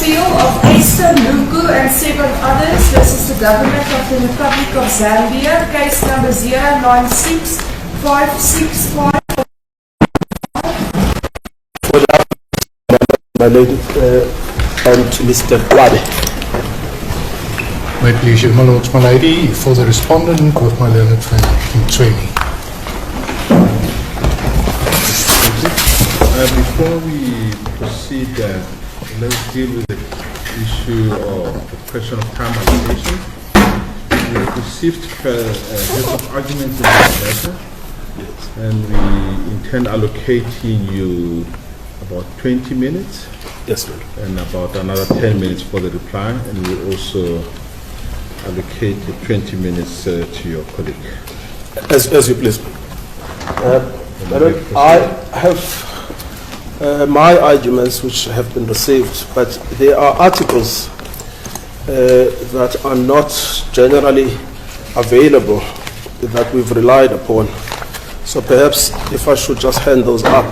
seal of Esther, Lungu and 7 others versus the government of the Republic of Zambia, case number 096565. For that, my lady, and Mr. Kwabe. My pleasure, my lords, my lady, for the respondent with my learned friend Mtsweni. Before we proceed, let's deal with the issue of the question of time allocation. We have received heads of arguments in this matter, and we intend allocating you about 20 minutes. Yes, ma'am. And about another 10 minutes for the reply, and we also allocate the 20 minutes to your colleague. As you please. I have my arguments which have been received, but there are articles that are not generally available that we've relied upon. So perhaps if I should just hand those up.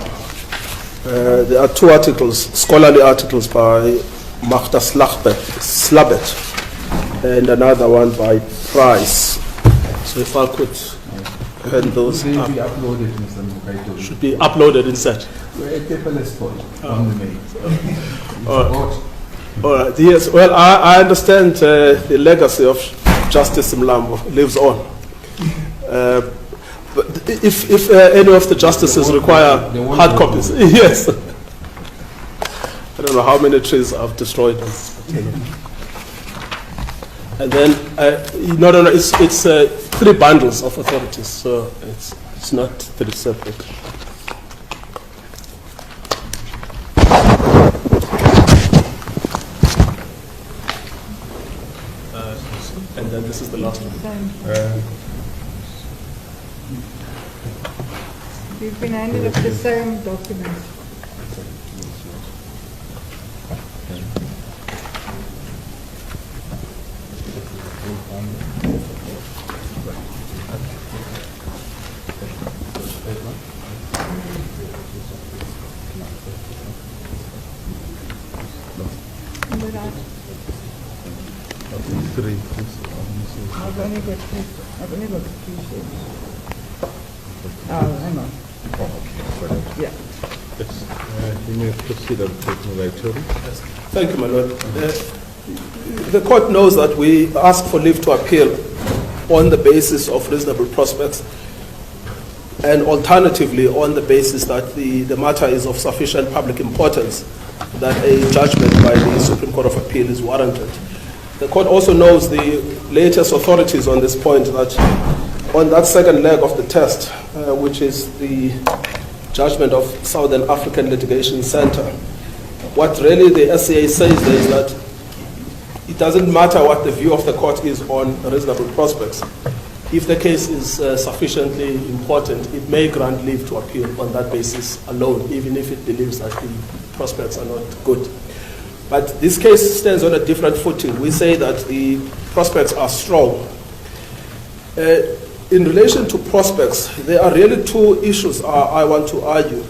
There are 2 articles, scholarly articles by Magda Slabet and another one by Price. So if I could hand those up. Be uploaded, Mr. Mukaito. Should be uploaded inside. We're at paperless point on the mail. All right, yes, well, I understand the legacy of Justice Mlambo lives on. But if any of the justices require hard copies, yes. I don't know how many trees I've destroyed. And then, it's 3 bundles of authorities, so it's not 3 separate. And then this is the last one. We've been handed up the same document. I've only got 3 sheets. Oh, hang on. Yeah. Yes. You may proceed and take me later. Thank you, my lord. The court knows that we ask for leave to appeal on the basis of reasonable prospects, and alternatively on the basis that the matter is of sufficient public importance that a judgment by the Supreme Court of Appeal is warranted. The court also knows the latest authorities on this point, that on that second leg of the test, which is the judgment of Southern African Litigation Center, what really the SCA says there is that it doesn't matter what the view of the court is on reasonable prospects. If the case is sufficiently important, it may grant leave to appeal on that basis alone, even if it believes that the prospects are not good. But this case stands on a different footing. We say that the prospects are strong. In relation to prospects, there are really 2 issues I want to argue.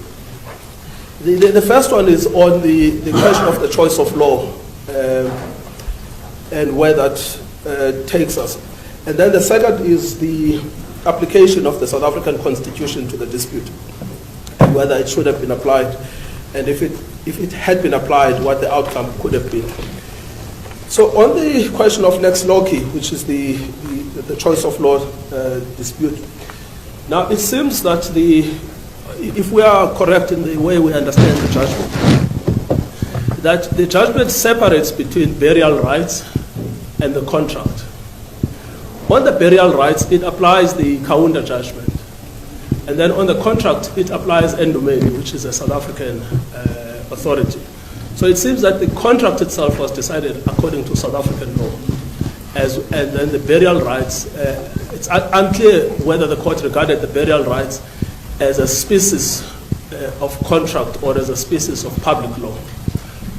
The first one is on the question of the choice of law and where that takes us. And then the second is the application of the South African Constitution to the dispute, and whether it should have been applied, and if it had been applied, what the outcome could have been. So on the question of lex loci, which is the choice of law dispute, now it seems that if we are correct in the way we understand the judgment, that the judgment separates between burial rights and the contract. On the burial rights, it applies the Kaunda judgment. And then on the contract, it applies Endumeni, which is a South African authority. So it seems that the contract itself was decided according to South African law. And then the burial rights, it's unclear whether the court regarded the burial rights as a species of contract or as a species of public law.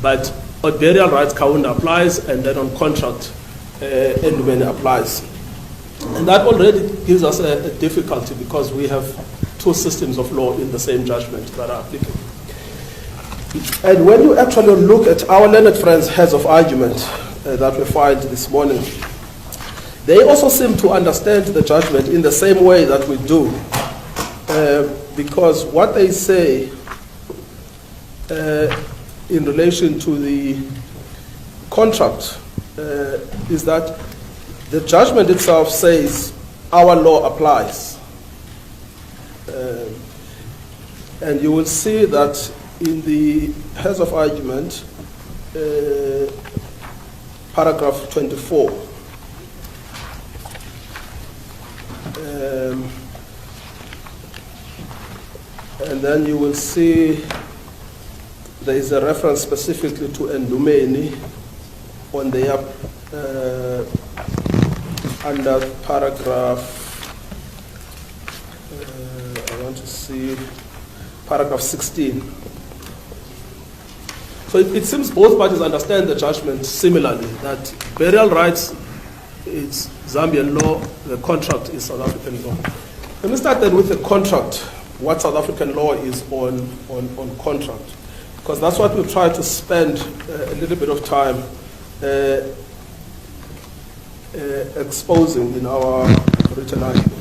But on burial rights, Kaunda applies, and then on contract, Endumeni applies. And that already gives us a difficulty because we have 2 systems of law in the same judgment that are applicable. And when you actually look at our learned friends' heads of argument that we filed this morning, they also seem to understand the judgment in the same way that we do. Because what they say in relation to the contract is that the judgment itself says our law applies. And you will see that in the heads of argument, paragraph 24. And then you will see there is a reference specifically to Endumeni on their under paragraph, I want to see, paragraph 16. So it seems both parties understand the judgment similarly, that burial rights is Zambian law, the contract is South African law. Let me start then with the contract, what South African law is on contract, because that's what we've tried to spend a little bit of time exposing in our written argument.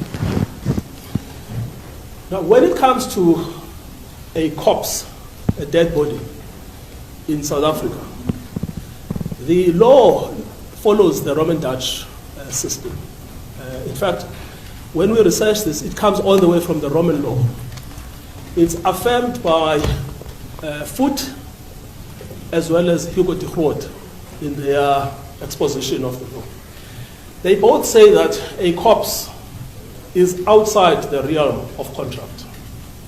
Now, when it comes to a corpse, a dead body in South Africa, the law follows the Roman Dutch system. In fact, when we research this, it comes all the way from the Roman law. It's affirmed by Foot as well as Hugo de Groot in their exposition of the law. They both say that a corpse is outside the realm of contract.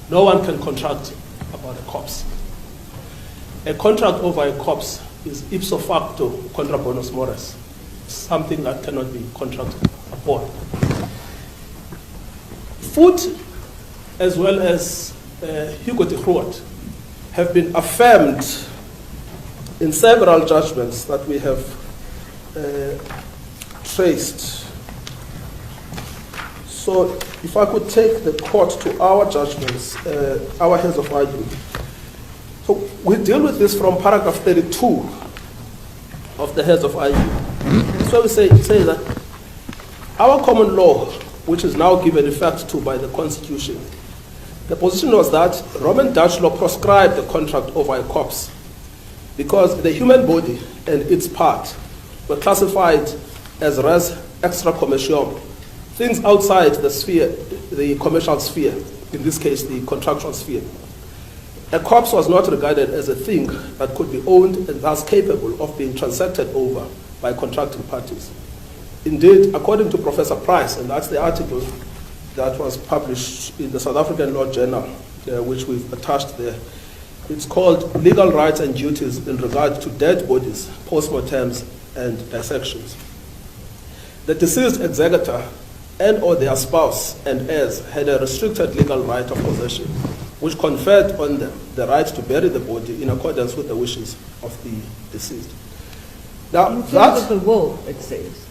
No one can contract about a corpse. A contract over a corpse is ipso facto contra bonus mores, something that cannot be contracted upon. Foot, as well as Hugo de Groot, have been affirmed in several judgments that we have traced. So if I could take the court to our judgments, our heads of argument. So we deal with this from paragraph 32 of the heads of argument. So we say that our common law, which is now given effect to by the Constitution, the position was that Roman Dutch law proscribed the contract over a corpse because the human body and its part were classified as res extra commercium, things outside the sphere, the commercial sphere, in this case the contractual sphere. A corpse was not regarded as a thing that could be owned and thus capable of being transacted over by contracting parties. Indeed, according to Professor Price, and that's the article that was published in the South African Law Journal, which we've attached there, it's called Legal Rights and Duties in Regard to Dead Bodies, Postmortems, and Dissections. The deceased executor and or their spouse and heirs had a restricted legal right of possession, which conferred on them the right to bury the body in accordance with the wishes of the deceased. Now, In terms of the will, it says.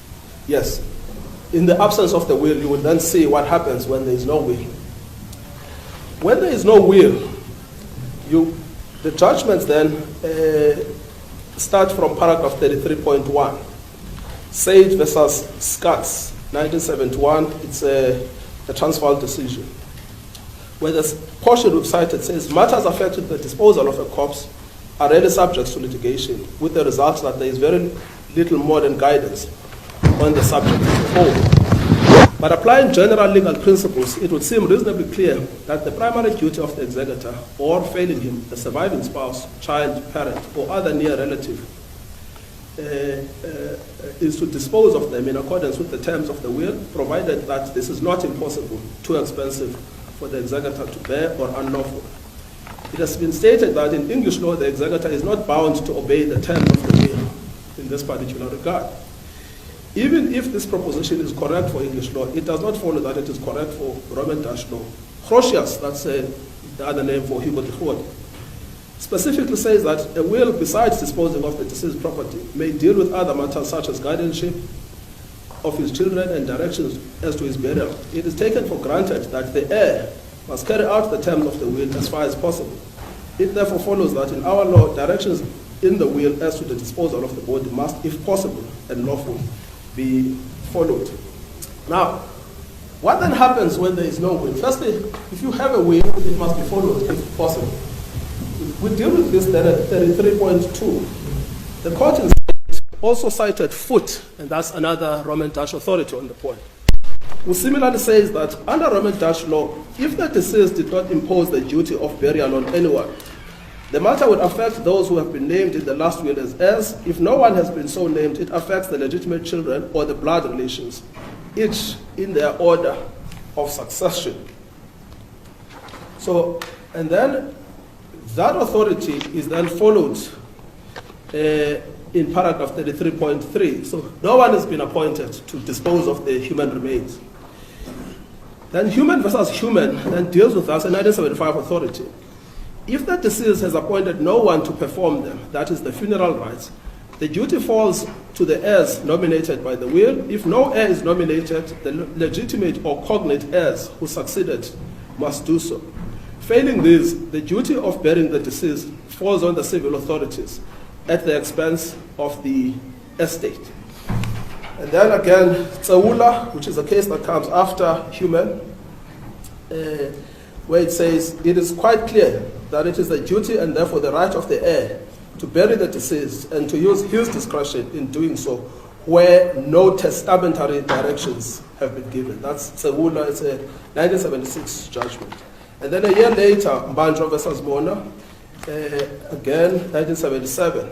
Yes. In the absence of the will, you will then see what happens when there is no will. When there is no will, the judgments then start from paragraph 33.1. Sage versus Scutts, 1971, it's a Transvaal decision, where the portion we've cited says matters affecting the disposal of a corpse are rarely subject to litigation, with the result that there is very little modern guidance on the subject as a whole. But applying general legal principles, it would seem reasonably clear that the primary duty of the executor, or failing him, the surviving spouse, child, parent, or other near relative, is to dispose of them in accordance with the terms of the will, provided that this is not impossible, too expensive for the executor to bear, or unlawful. It has been stated that in English law, the executor is not bound to obey the terms of the will in this particular regard. Even if this proposition is correct for English law, it does not follow that it is correct for Roman Dutch law. Grotius, that's the other name for Hugo de Groot, specifically says that a will, besides disposing of the deceased property, may deal with other matters such as guardianship of his children and directions as to his burial. It is taken for granted that the heir must carry out the terms of the will as far as possible. It therefore follows that in our law, directions in the will as to the disposal of the body must, if possible and lawful, be followed. Now, what then happens when there is no will? Firstly, if you have a will, it must be followed if possible. We deal with this then at 33.2. The court also cited Foot, and that's another Roman Dutch authority on the point, who similarly says that under Roman Dutch law, if the deceased did not impose the duty of burial on anyone, the matter would affect those who have been named in the last will as heirs. If no one has been so named, it affects the legitimate children or the blood relations, each in their order of succession. So, and then that authority is then followed in paragraph 33.3. So no one has been appointed to dispose of the human remains. Then Human versus Human then deals with us a 1975 authority. If the deceased has appointed no one to perform them, that is the funeral rites, the duty falls to the heirs nominated by the will. If no heir is nominated, the legitimate or cognate heirs who succeeded must do so. Failing this, the duty of burying the deceased falls on the civil authorities at the expense of the estate. And then again, Tsaula, which is a case that comes after Human, where it says, it is quite clear that it is the duty and therefore the right of the heir to bury the deceased and to use his discretion in doing so where no testamentary directions have been given. That's Tsaula, it's a 1976 judgment. And then a year later, Mbanjwa versus Mona, again, 1977.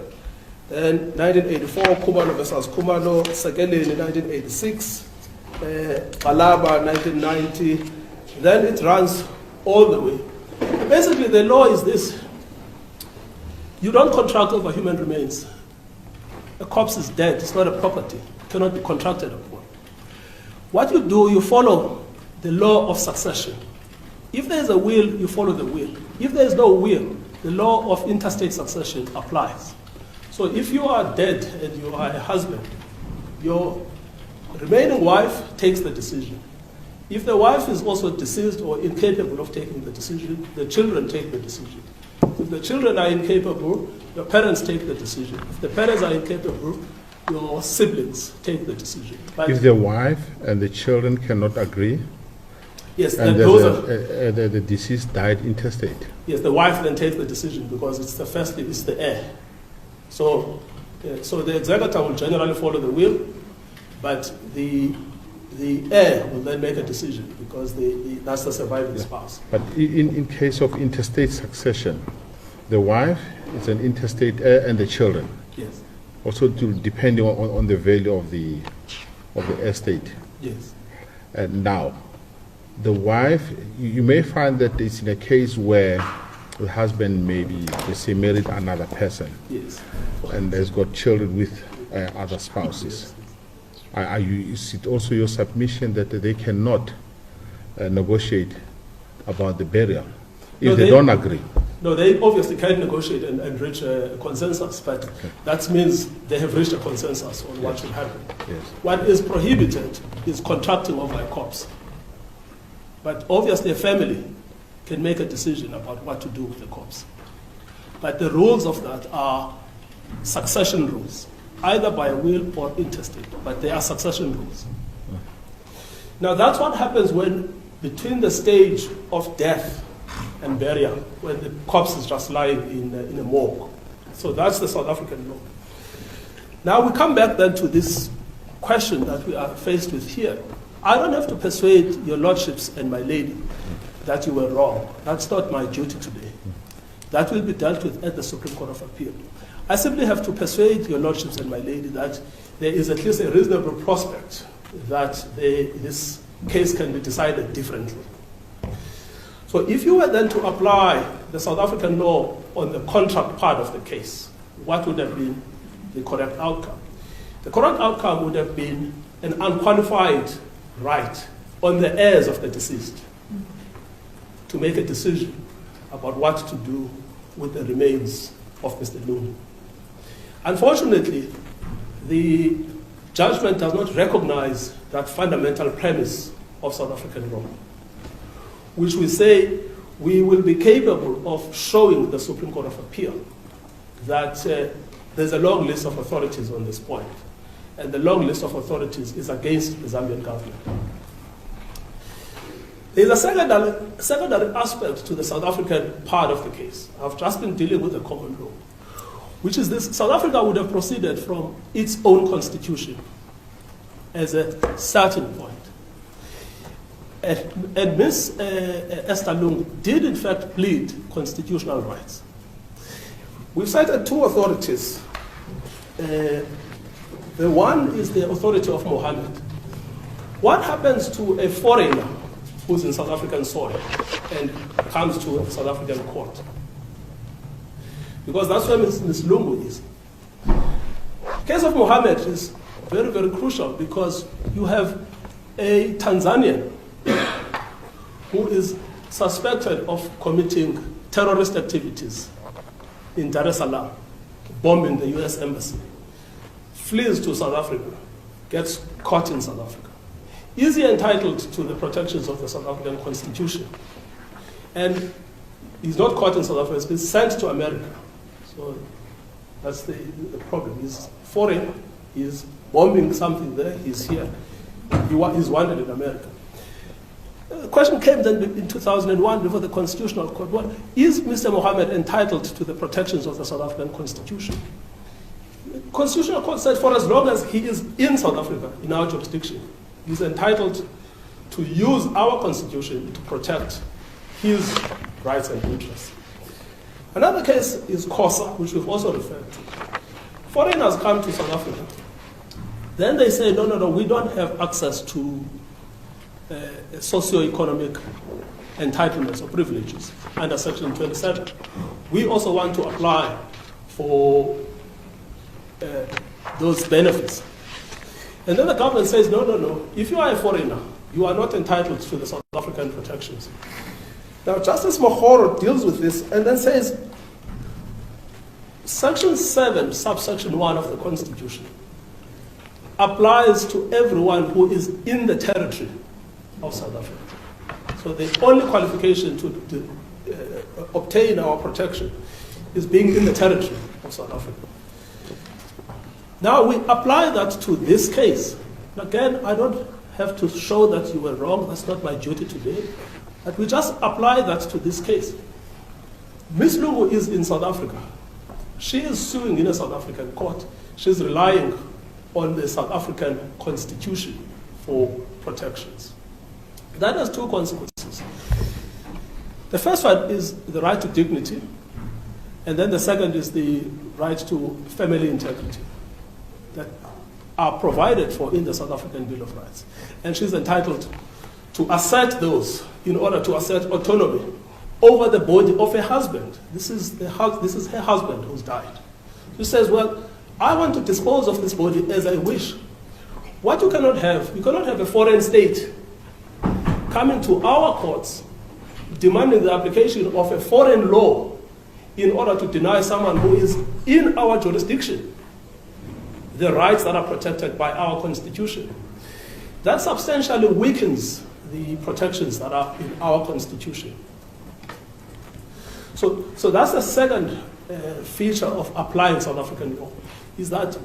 Then 1984, Kumalo versus Kumalo, Sekeleni in 1986, Balaba 1990. Then it runs all the way. Basically, the law is this. You don't contract over human remains. A corpse is dead, it's not a property. It cannot be contracted upon. What you do, you follow the law of succession. If there is a will, you follow the will. If there is no will, the law of interstate succession applies. So if you are dead and you are a husband, your remaining wife takes the decision. If the wife is also deceased or incapable of taking the decision, the children take the decision. If the children are incapable, the parents take the decision. If the parents are incapable, your siblings take the decision. But If the wife and the children cannot agree, yes, and the deceased died intestate. Yes, the wife then takes the decision because it's the heir. So the executor will generally follow the will, but the heir will then make a decision because that's the surviving spouse. But in case of interstate succession, the wife is an interstate heir and the children. Yes. Also depending on the value of the estate. Yes. And now, the wife, you may find that it's in a case where the husband maybe, let's say, married another person. Yes. And has got children with other spouses. Is it also your submission that they cannot negotiate about the burial if they don't agree? No, they obviously can negotiate and reach a consensus, but that means they have reached a consensus on what should happen. Yes. What is prohibited is contracting over a corpse. But obviously a family can make a decision about what to do with the corpse. But the rules of that are succession rules, either by will or intestate, but they are succession rules. Now that's what happens when between the stage of death and burial, when the corpse is just lying in a morgue. So that's the South African law. Now we come back then to this question that we are faced with here. I don't have to persuade your lordships and my lady that you were wrong. That's not my duty today. That will be dealt with at the Supreme Court of Appeal. I simply have to persuade your lordships and my lady that there is at least a reasonable prospect that this case can be decided differently. So if you were then to apply the South African law on the contract part of the case, what would have been the correct outcome? The correct outcome would have been an unqualified right on the heirs of the deceased to make a decision about what to do with the remains of Mr. Lungu. Unfortunately, the judgment does not recognize that fundamental premise of South African law, which we say we will be capable of showing the Supreme Court of Appeal that there's a long list of authorities on this point, and the long list of authorities is against the Zambian government. There's a secondary aspect to the South African part of the case. I've just been dealing with the common law, which is this: South Africa would have proceeded from its own constitution as a starting point. And Ms. Esther Lungu did in fact plead constitutional rights. We've cited two authorities. The one is the authority of Mohammed. What happens to a foreigner who's in South African soil and comes to a South African court? Because that's where Ms. Lungu is. The case of Mohammed is very, very crucial because you have a Tanzanian who is suspected of committing terrorist activities in Dar es Salaam, bombing the US Embassy, flees to South Africa, gets caught in South Africa. Is he entitled to the protections of the South African Constitution? And he's not caught in South Africa, he's been sent to America. So that's the problem. He's foreign, he's bombing something there, he's here. He's wanted in America. The question came then in 2001 before the Constitutional Court. What is Mr. Mohammed entitled to the protections of the South African Constitution? The Constitutional Court said for as long as he is in South Africa, in our jurisdiction, he's entitled to use our Constitution to protect his rights and interests. Another case is COSA, which we've also referred to. Foreigners come to South Africa. Then they say, no, we don't have access to socio-economic entitlements or privileges under Section 27. We also want to apply for those benefits. And then the government says, no, if you are a foreigner, you are not entitled to the South African protections. Now, Justice Mohoro deals with this and then says, Section 7, subsection 1 of the Constitution applies to everyone who is in the territory of South Africa. So the only qualification to obtain our protection is being in the territory of South Africa. Now we apply that to this case. Again, I don't have to show that you were wrong. That's not my duty today. But we just apply that to this case. Ms. Lungu is in South Africa. She is suing in a South African court. She's relying on the South African Constitution for protections. That has two consequences. The first one is the right to dignity, and then the second is the right to family integrity that are provided for in the South African Bill of Rights. And she's entitled to assert those in order to assert autonomy over the body of her husband. This is her husband who's died. She says, well, I want to dispose of this body as I wish. What you cannot have a foreign state coming to our courts demanding the application of a foreign law in order to deny someone who is in our jurisdiction the rights that are protected by our Constitution. That substantially weakens the protections that are in our Constitution. So that's the second feature of applying South African law, is that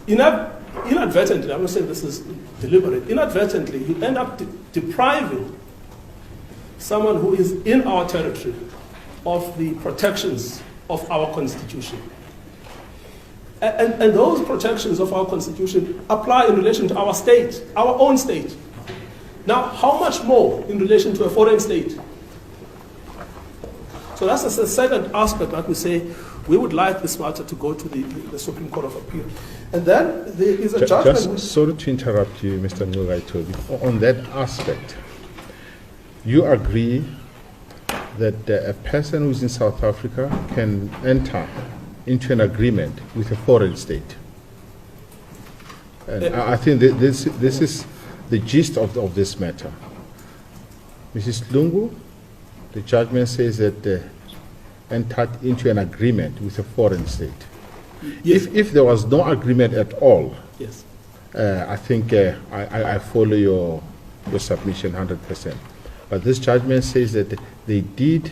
inadvertently, I'm not saying this is deliberate, inadvertently you end up depriving someone who is in our territory of the protections of our Constitution. And those protections of our Constitution apply in relation to our state, our own state. Now, how much more in relation to a foreign state? So that's the second aspect that we say we would like this matter to go to the Supreme Court of Appeal. And then there is a judgment. Just sorry to interrupt you, Mr. Mulgaitobi. On that aspect, you agree that a person who is in South Africa can enter into an agreement with a foreign state. And I think that this is the gist of this matter. Mrs. Lungu, the judgment says that entered into an agreement with a foreign state. Yes. If there was no agreement at all, Yes. I think I follow your submission 100%. But this judgment says that they did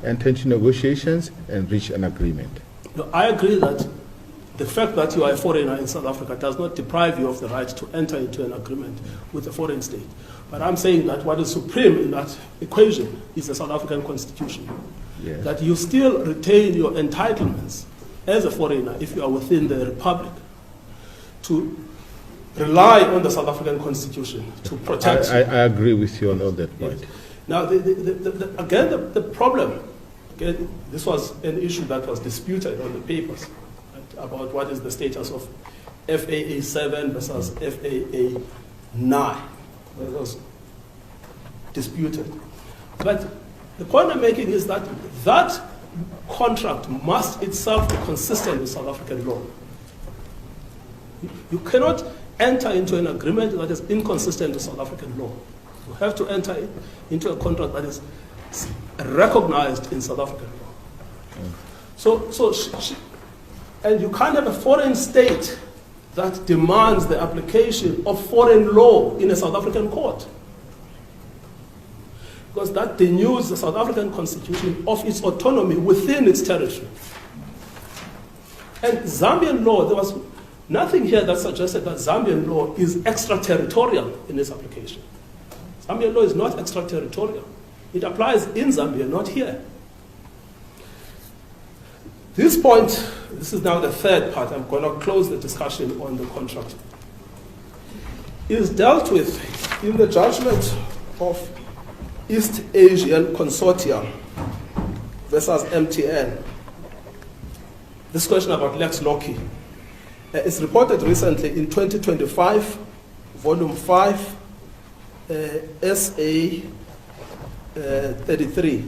enter into negotiations and reach an agreement. No, I agree that the fact that you are a foreigner in South Africa does not deprive you of the right to enter into an agreement with a foreign state. But I'm saying that what is supreme in that equation is the South African Constitution. Yes. That you still retain your entitlements as a foreigner if you are within the Republic to rely on the South African Constitution to protect you. I agree with you on that point. Yes. Now, the problem, again, this was an issue that was disputed on the papers, right, about what is the status of FAA 7 versus FAA 9. It was disputed. But the point I'm making is that that contract must itself be consistent with South African law. You cannot enter into an agreement that is inconsistent with South African law. You have to enter into a contract that is recognized in South African law. And you can't have a foreign state that demands the application of foreign law in a South African court, because that denudes the South African Constitution of its autonomy within its territory. And Zambian law, there was nothing here that suggested that Zambian law is extraterritorial in its application. Zambian law is not extraterritorial. It applies in Zambia, not here. This point, this is now the third part, I'm going to close the discussion on the contract, is dealt with in the judgment of East Asian Consortium versus MTN. This question about Lex Loci. It's reported recently in 2025, volume 5, SA 33.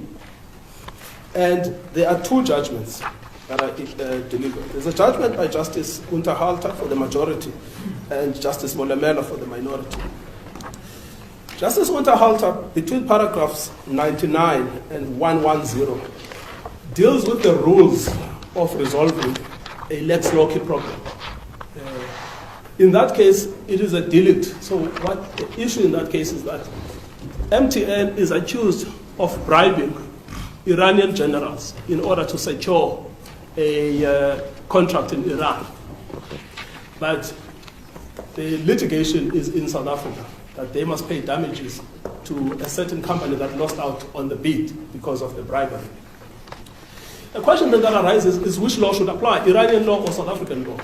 And there are two judgments that are delivered. There's a judgment by Justice Unterhalter for the majority and Justice Molemela for the minority. Justice Unterhalter, between paragraphs 99 and 110, deals with the rules of resolving a Lex Loci problem. In that case, it is a delict. So what the issue in that case is that MTN is accused of bribing Iranian generals in order to secure a contract in Iran. But the litigation is in South Africa, that they must pay damages to a certain company that lost out on the bid because of the bribery. The question then that arises is which law should apply, Iranian law or South African law?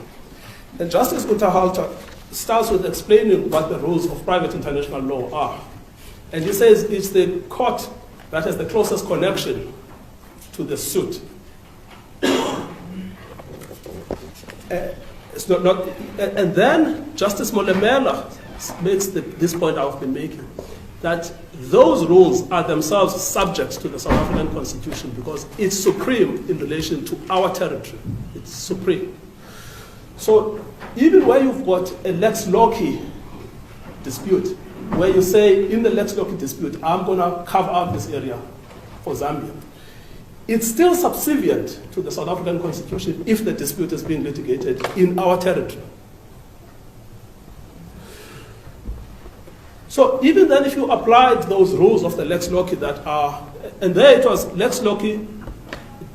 And Justice Unterhalter starts with explaining what the rules of private international law are. And he says it's the court that has the closest connection to the suit. And then Justice Molemela makes this point I've been making, that those rules are themselves subject to the South African Constitution because it's supreme in relation to our territory. It's supreme. So even where you've got a Lex Loci dispute, where you say in the Lex Loci dispute, I'm going to carve out this area for Zambia, it's still subservient to the South African Constitution if the dispute is being litigated in our territory. So even then, if you applied those rules of the Lex Loci that are, and there it was Lex Loci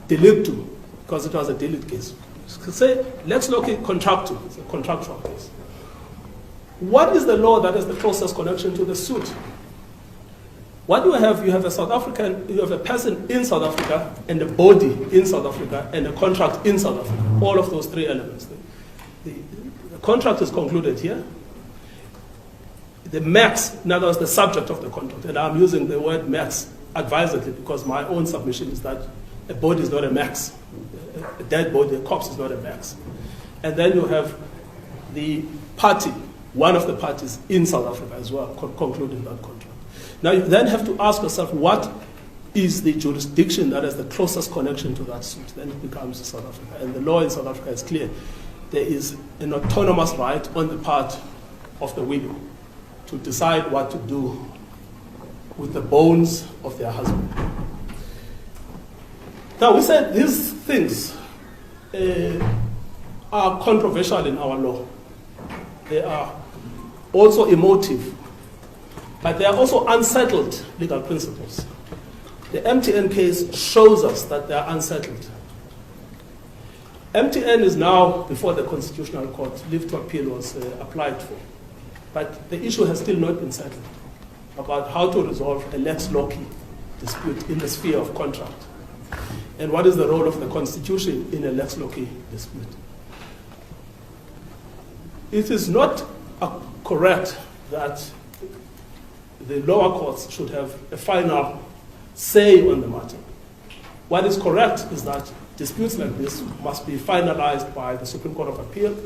delictu, because it was a delict case. Say Lex Loci contractu, it's a contractual case. What is the law that has the closest connection to the suit? What do you have? You have a South African, you have a person in South Africa, and a body in South Africa, and a contract in South Africa. All of those three elements. The contract is concluded here. The max, in other words, the subject of the contract, and I'm using the word max advisedly because my own submission is that a body is not a max. A dead body, a corpse is not a max. And then you have the party, one of the parties in South Africa as well, concluding that contract. Now you then have to ask yourself, what is the jurisdiction that has the closest connection to that suit? Then it becomes South Africa. And the law in South Africa is clear. There is an autonomous right on the part of the widow to decide what to do with the bones of their husband. Now we said these things are controversial in our law. They are also emotive. But there are also unsettled legal principles. The MTN case shows us that they are unsettled. MTN is now before the Constitutional Court. Leave to appeal was applied for. But the issue has still not been settled about how to resolve a lex loci dispute in the sphere of contract. And what is the role of the Constitution in a lex loci dispute? It is not correct that the lower courts should have a final say on the matter. What is correct is that disputes like this must be finalized by the Supreme Court of Appeal.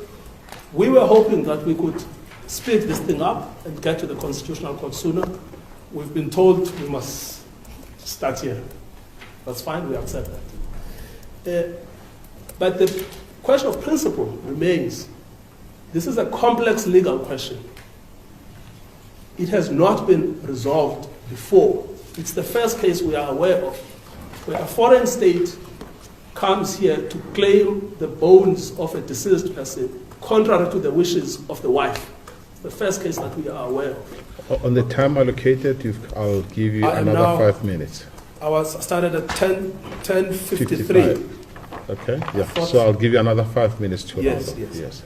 We were hoping that we could speed this thing up and get to the Constitutional Court sooner. We've been told we must start here. That's fine, we accept that. But the question of principle remains. This is a complex legal question. It has not been resolved before. It's the first case we are aware of where a foreign state comes here to claim the bones of a deceased person contrary to the wishes of the wife. It's the first case that we are aware of. On the time allocated, I'll give you another 5 minutes. I started at 10:53. Okay, yeah. So I'll give you another 5 minutes to Yes, answer. yes.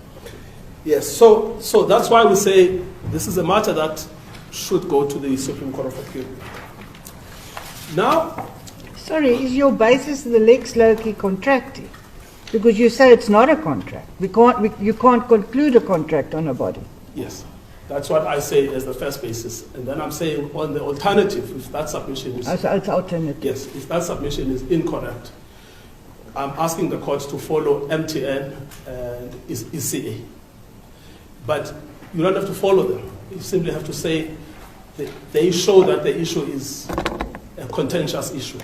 Yes, so that's why we say this is a matter that should go to the Supreme Court of Appeal. Now, Sorry, is your basis the lex loci contracti? Because you say it's not a contract. You can't conclude a contract on a body. yes, that's what I say as the first basis. And then I'm saying on the alternative, if that submission is... So it's alternative. Yes, if that submission is incorrect, I'm asking the court to follow MTN and ECA. But you don't have to follow them. You simply have to say that they show that the issue is a contentious issue,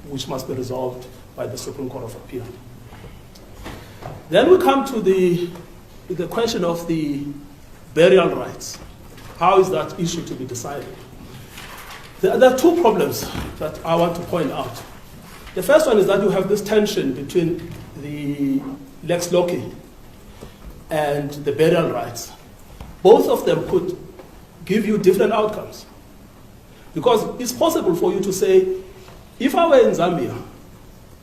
which must be resolved by the Supreme Court of Appeal. Then we come to the question of the burial rights. How is that issue to be decided? There are two problems that I want to point out. The first one is that you have this tension between the lex loci and the burial rights. Both of them could give you different outcomes. Because it's possible for you to say, if I were in Zambia,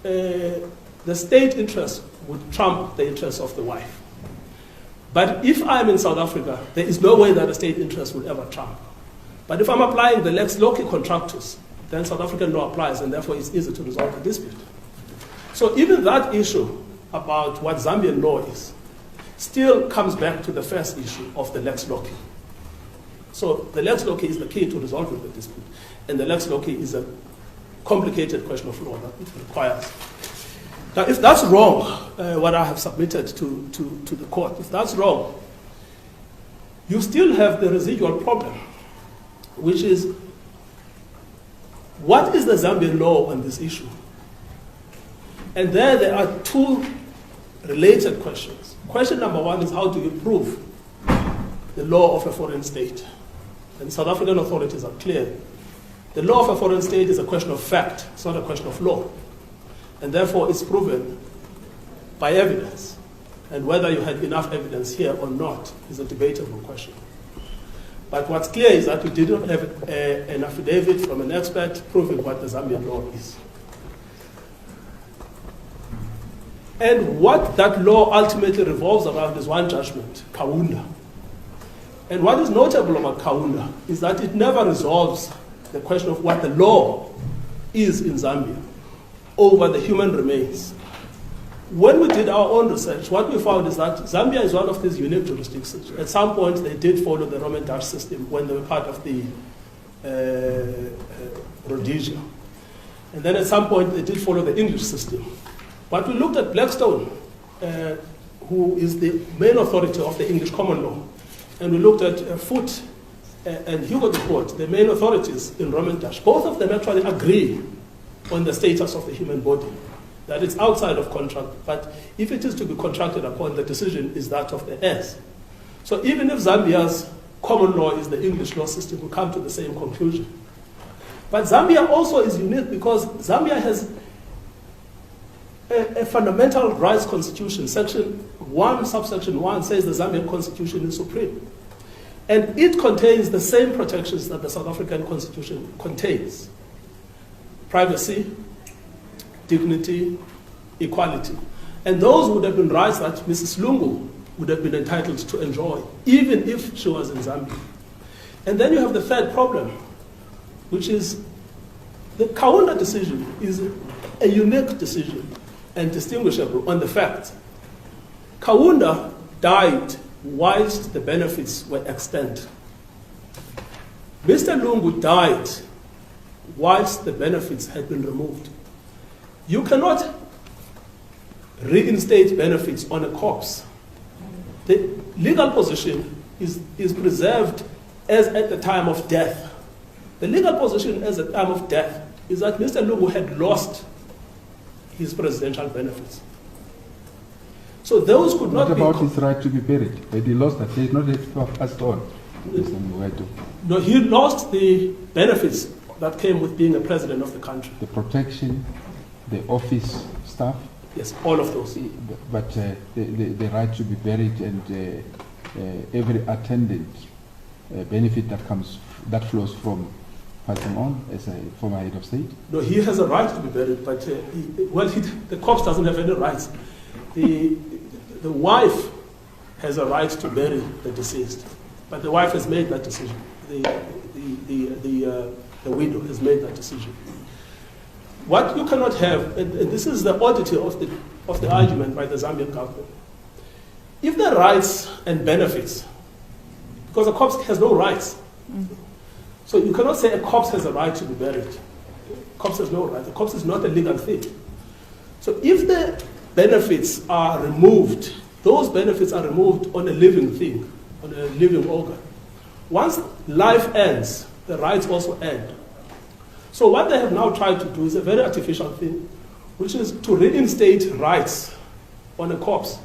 the state interest would trump the interest of the wife. But if I'm in South Africa, there is no way that the state interest would ever trump. But if I'm applying the lex loci contractus, then South African law applies, and therefore it's easy to resolve the dispute. So even that issue about what Zambian law is still comes back to the first issue of the lex loci. So the lex loci is the key to resolving the dispute, and the lex loci is a complicated question of law that it requires. Now, if that's wrong, what I have submitted to the court, if that's wrong, you still have the residual problem, which is, what is the Zambian law on this issue? And there are two related questions. Question number one is, how do you prove the law of a foreign state? And South African authorities are clear. The law of a foreign state is a question of fact, it's not a question of law. And therefore it's proven by evidence. And whether you had enough evidence here or not is a debatable question. But what's clear is that we didn't have an affidavit from an expert proving what the Zambian law is. And what that law ultimately revolves around is one judgment, Kaunda. And what is notable about Kaunda is that it never resolves the question of what the law is in Zambia over the human remains. When we did our own research, what we found is that Zambia is one of these unique jurisdictions. At some point, they did follow the Roman Dutch system when they were part of the Rhodesia. And then at some point, they did follow the English system. But we looked at Blackstone, who is the main authority of the English common law. And we looked at Foote and Hugo de Poort, the main authorities in Roman Dutch. Both of them actually agree on the status of the human body, that it's outside of contract, but if it is to be contracted upon, the decision is that of the heirs. So even if Zambia's common law is the English law system, we come to the same conclusion. But Zambia also is unique because Zambia has a fundamental rights constitution. Section 1, subsection 1 says the Zambian constitution is supreme. And it contains the same protections that the South African Constitution contains: privacy, dignity, equality. And those would have been rights that Mrs. Lungu would have been entitled to enjoy, even if she was in Zambia. And then you have the third problem, which is the Kaunda decision is a unique decision and distinguishable on the fact Kaunda died whilst the benefits were extant. Mr. Lungu died whilst the benefits had been removed. You cannot reinstate benefits on a corpse. The legal position is preserved as at the time of death. The legal position as at the time of death is that Mr. Lungu had lost his presidential benefits. So those could not What be... about his right to be buried? Had he lost that? He did not have to have passed on. No, he lost the benefits that came with being a president of the country. The protection, the office staff, Yes, all of those. but the right to be buried and every attendant benefit that flows from passing on as a former head of state. No, he has a right to be buried, but the corpse doesn't have any rights. The wife has a right to bury the deceased, but the wife has made that decision. The widow has made that decision. What you cannot have, and this is the oddity of the argument by the Zambian government, if the rights and benefits, because a corpse has no rights, so you cannot say a corpse has a right to be buried. A corpse has no right. A corpse is not a legal thing. So if the benefits are removed, those benefits are removed on a living thing, on a living organ. Once life ends, the rights also end. So what they have now tried to do is a very artificial thing, which is to reinstate rights on a corpse.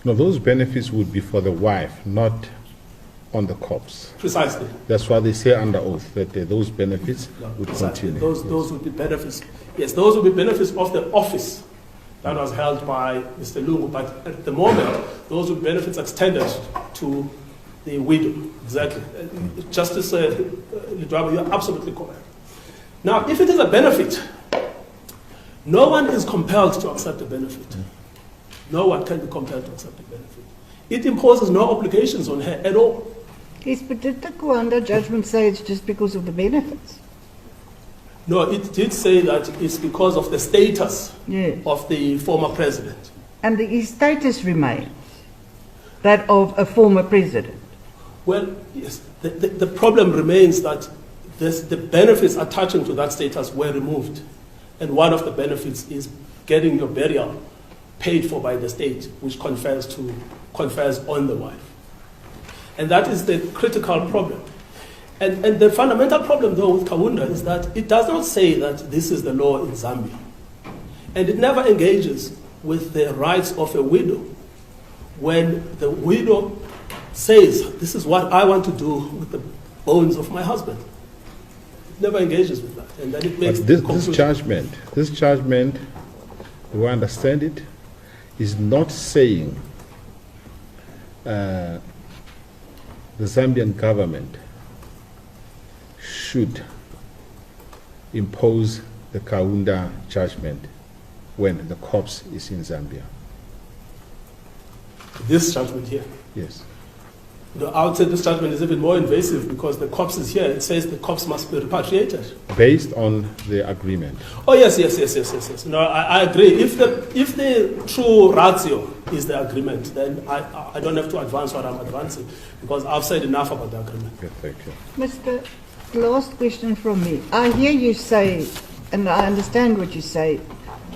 No, those benefits would be for the wife, not on the corpse. Precisely. That's why they say under oath that those benefits would Precisely. continue. Those would be benefits. Yes, those would be benefits of the office that was held by Mr. Lungu, but at the moment, those would be benefits extended to the widow. Exactly. Justice Lidwaba, you are absolutely correct. Now, if it is a benefit, no one is compelled to accept the benefit. No one can be compelled to accept the benefit. It imposes no obligations on her at all. Yes, but did the Kaunda judgment say it's just because of the benefits? No, it did say that it's because of the status Yeah. of the former president. And his status remains that of a former president. Well, yes, the problem remains that the benefits attaching to that status were removed. And one of the benefits is getting your burial paid for by the state, which confers on the wife. And that is the critical problem. And the fundamental problem, though, with Kaunda is that it does not say that this is the law in Zambia. And it never engages with the rights of a widow when the widow says, this is what I want to do with the bones of my husband. It never engages with that. And then it makes But this judgment, the way I understand it, is not saying the Zambian government should impose the Kaunda judgment when the corpse is in Zambia. This judgment here. Yes. I would say this judgment is even more invasive because the corpse is here. It says the corpse must be repatriated. Based on the agreement. Oh, yes. No, I agree. If the true ratio is the agreement, then I don't have to advance what I'm advancing because I've said enough about the agreement. Okay, thank you. Mr. Last question from me. I hear you say, and I understand what you say,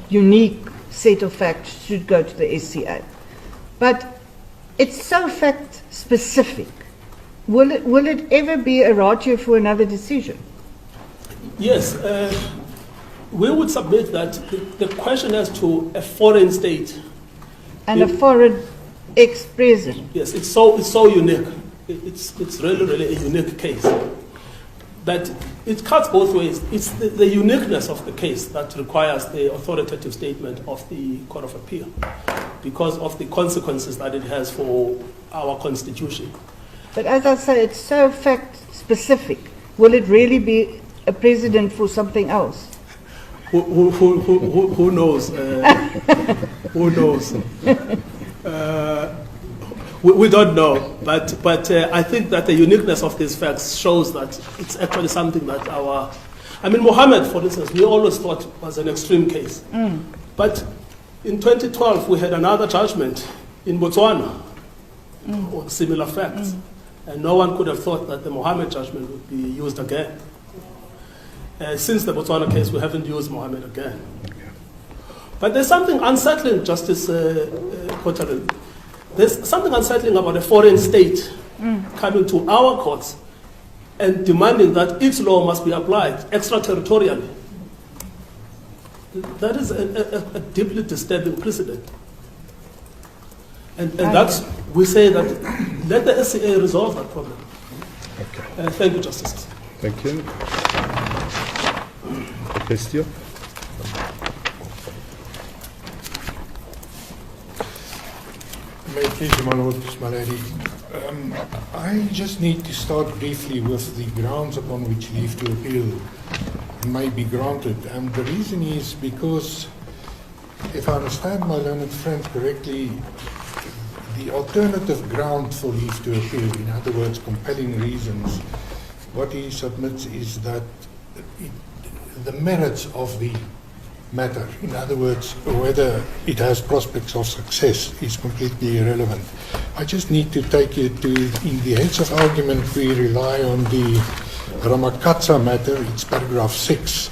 unique set of facts should go to the SCA. But it's so fact specific. Will it ever be a ratio for another decision? Yes, we would submit that the question as to a foreign state. And a foreign ex-president. Yes, it's so unique. It's really a unique case. But it cuts both ways. It's the uniqueness of the case that requires the authoritative statement of the Court of Appeal. because of the consequences that it has for our constitution. But as I say, it's so fact-specific. Will it really be a precedent for something else? Who knows? Who knows? We don't know, but I think that the uniqueness of these facts shows that it's actually something that Mohammed, for instance, we always thought was an extreme case. But in 2012, we had another judgment in Botswana on similar facts. And no one could have thought that the Mohammed judgment would be used again. Since the Botswana case, we haven't used Mohammed again. But there's something unsettling, Justice Kotaren. There's something unsettling about a foreign state coming to our courts and demanding that its law must be applied extraterritorially. That is a deeply disturbing precedent. And that's, we say that let the SCA resolve that problem. Okay. Thank you, Justices. Thank you. Question? May it please you, my lord, my lady. I just need to start briefly with the grounds upon which leave to appeal may be granted. And the reason is because, if I understand my learned friend correctly, the alternative ground for leave to appeal, in other words, compelling reasons, what he submits is that the merits of the matter, in other words, whether it has prospects of success, is completely irrelevant. I just need to take you to, in the heads of argument, we rely on the Ramakatsa matter, it's paragraph 6,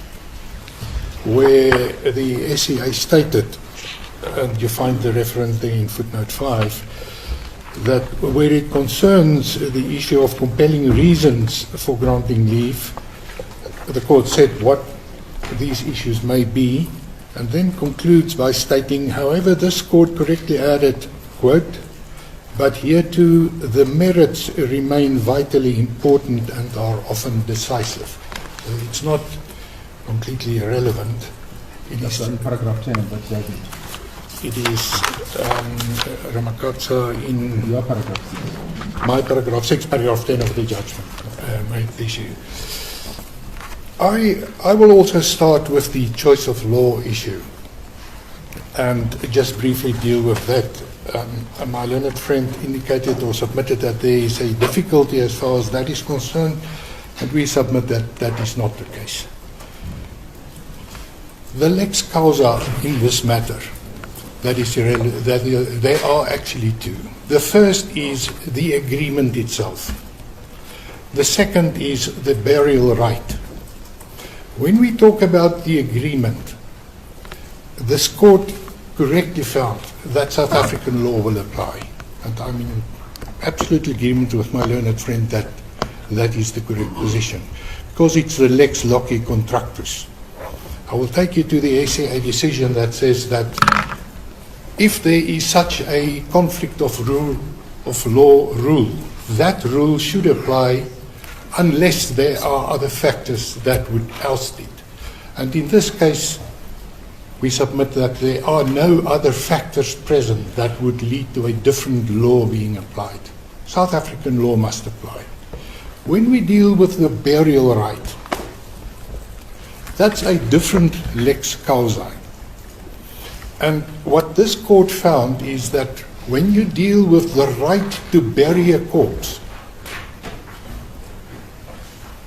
where the SCA stated, and you find the reference there in footnote 5, that where it concerns the issue of compelling reasons for granting leave, the court said what these issues may be, and then concludes by stating, however, this court correctly added, quote, but here too the merits remain vitally important and are often decisive. So it's not completely irrelevant. It That's is, in paragraph 10 of that judgment. it is Ramakatsa in Your paragraph 6. my paragraph 6, paragraph 10 of the judgment made the issue. I will also start with the choice of law issue and just briefly deal with that. My learned friend indicated or submitted that there is a difficulty as far as that is concerned, and we submit that that is not the case. The lex causa in this matter, that is there are actually two. The first is the agreement itself. The second is the burial right. When we talk about the agreement, this court correctly found that South African law will apply. And I'm in absolute agreement with my learned friend that that is the correct position, because it's the lex loci contractus. I will take you to the SCA decision that says that if there is such a conflict of law rule, that rule should apply unless there are other factors that would oust it. And in this case, we submit that there are no other factors present that would lead to a different law being applied. South African law must apply. When we deal with the burial right, that's a different lex causa. And what this court found is that when you deal with the right to bury a corpse,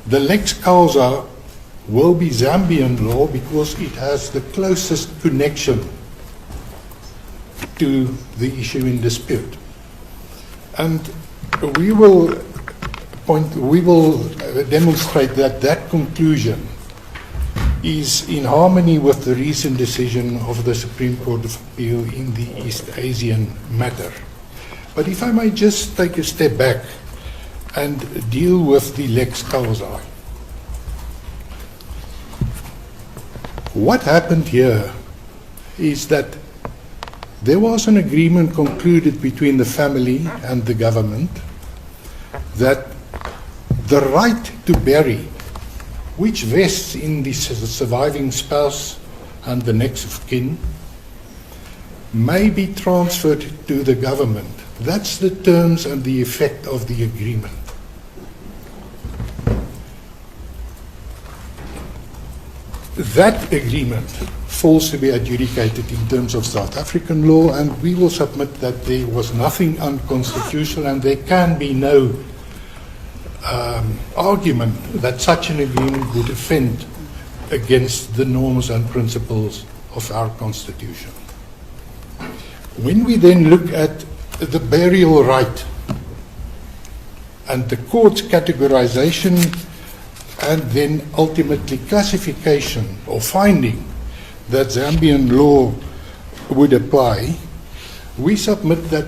the lex causa will be Zambian law because it has the closest connection to the issue in dispute. And we will demonstrate that that conclusion is in harmony with the recent decision of the Supreme Court of Appeal in the East Asian matter. But if I may just take a step back and deal with the lex causa. What happened here is that there was an agreement concluded between the family and the government that the right to bury, which vests in the surviving spouse and the next of kin, may be transferred to the government. That's the terms and the effect of the agreement. That agreement falls to be adjudicated in terms of South African law, and we will submit that there was nothing unconstitutional, and there can be no argument that such an agreement would offend against the norms and principles of our Constitution. When we then look at the burial right and the court's categorization and then ultimately classification or finding that Zambian law would apply, we submit that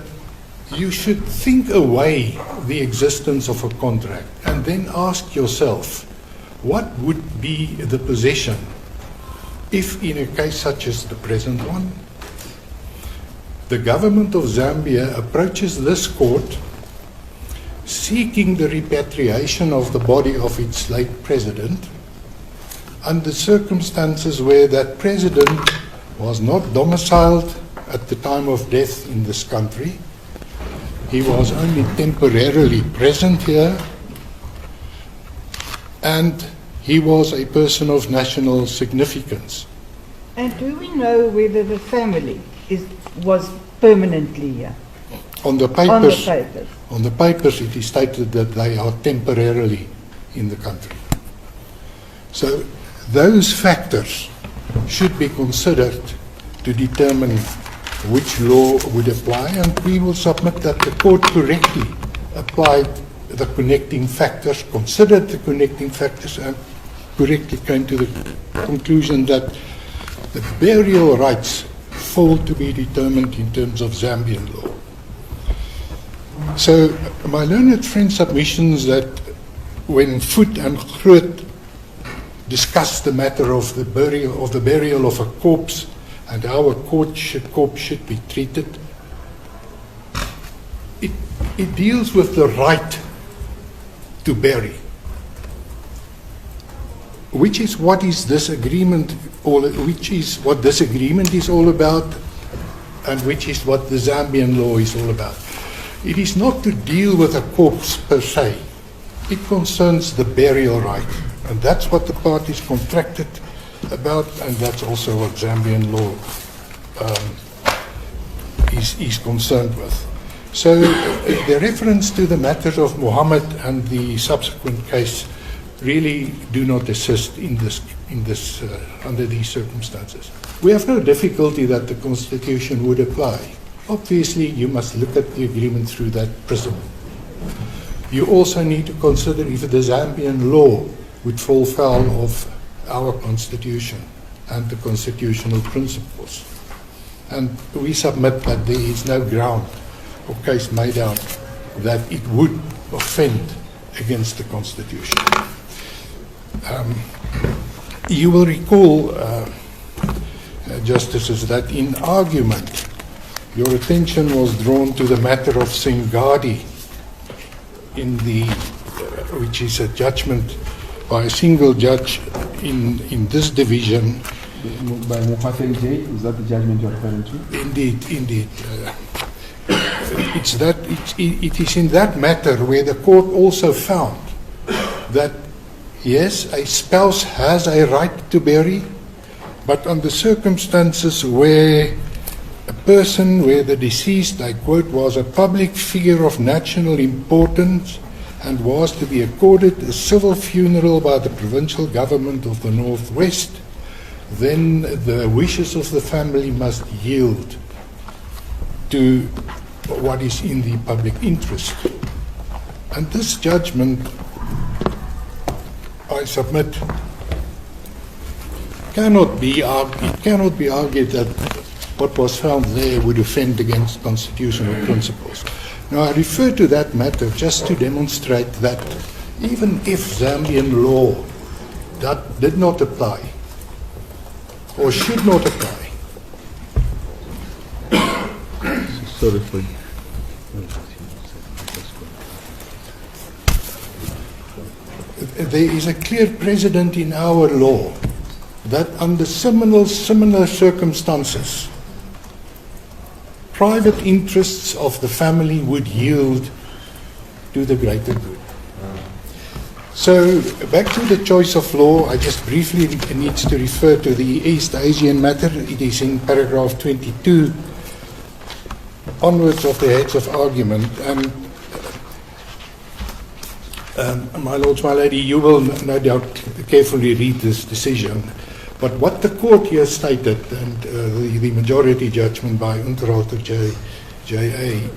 you should think away the existence of a contract and then ask yourself, what would be the position if in a case such as the present one, the government of Zambia approaches this court seeking the repatriation of the body of its late president under circumstances where that president was not domiciled at the time of death in this country. He was only temporarily present here, and he was a person of national significance. And do we know whether the family was permanently here? On the On the papers, papers. on the papers it is stated that they are temporarily in the country. So those factors should be considered to determine which law would apply, and we will submit that the court correctly applied the connecting factors, considered the connecting factors, and correctly came to the conclusion that the burial rights fall to be determined in terms of Zambian law. So my learned friend's submissions that when Foot and Groot discussed the matter of the burial of a corpse and how a corpse should be treated, it deals with the right to bury, which is what this agreement is all about, and which is what the Zambian law is all about. It is not to deal with a corpse per se. It concerns the burial right, and that's what the parties contracted about, and that's also what Zambian law is concerned with. So the reference to the matter of Muhammad and the subsequent case really do not assist in this under these circumstances. We have no difficulty that the Constitution would apply. Obviously, you must look at the agreement through that prism. You also need to consider if the Zambian law would fall foul of our Constitution and the constitutional principles. And we submit that there is no ground or case made out that it would offend against the Constitution. You will recall, Justices, that in argument, your attention was drawn to the matter of Singadi, which is a judgment by a single judge in this division. By Mufatel J, is that the judgment you're referring to? Indeed. It is in that matter where the court also found that, yes, a spouse has a right to bury, but under circumstances where where the deceased, I quote, was a public figure of national importance and was to be accorded a civil funeral by the provincial government of the Northwest, then the wishes of the family must yield to what is in the public interest. And this judgment, I submit, cannot be argued that what was found there would offend against constitutional principles. Now, I refer to that matter just to demonstrate that even if Zambian law did not apply or should not apply, Sorry for there is a clear precedent in our law that under similar circumstances, private interests of the family would yield to the greater good. So back to the choice of law, I just briefly need to refer to the East Asian matter. It is in paragraph 22 onwards of the heads of argument. My lords, my lady, you will no doubt carefully read this decision. But what the court here stated, and the majority judgment by Unterhalter J.A.,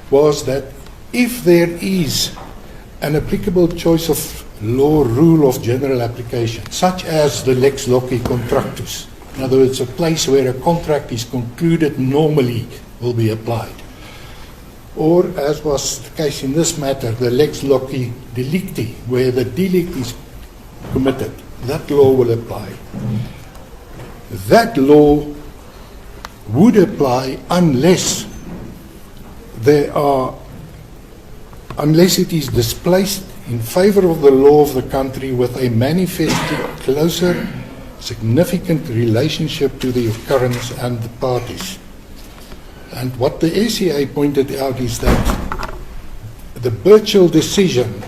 was that if there is an applicable choice of law rule of general application, such as the lex loci contractus, in other words, a place where a contract is concluded normally will be applied, or as was the case in this matter, the lex loci delicti, where the delict is committed, that law will apply. That law would apply unless it is displaced in favor of the law of the country with a manifestly closer, significant relationship to the occurrence and the parties. And what the SCA pointed out is that the Birchall decision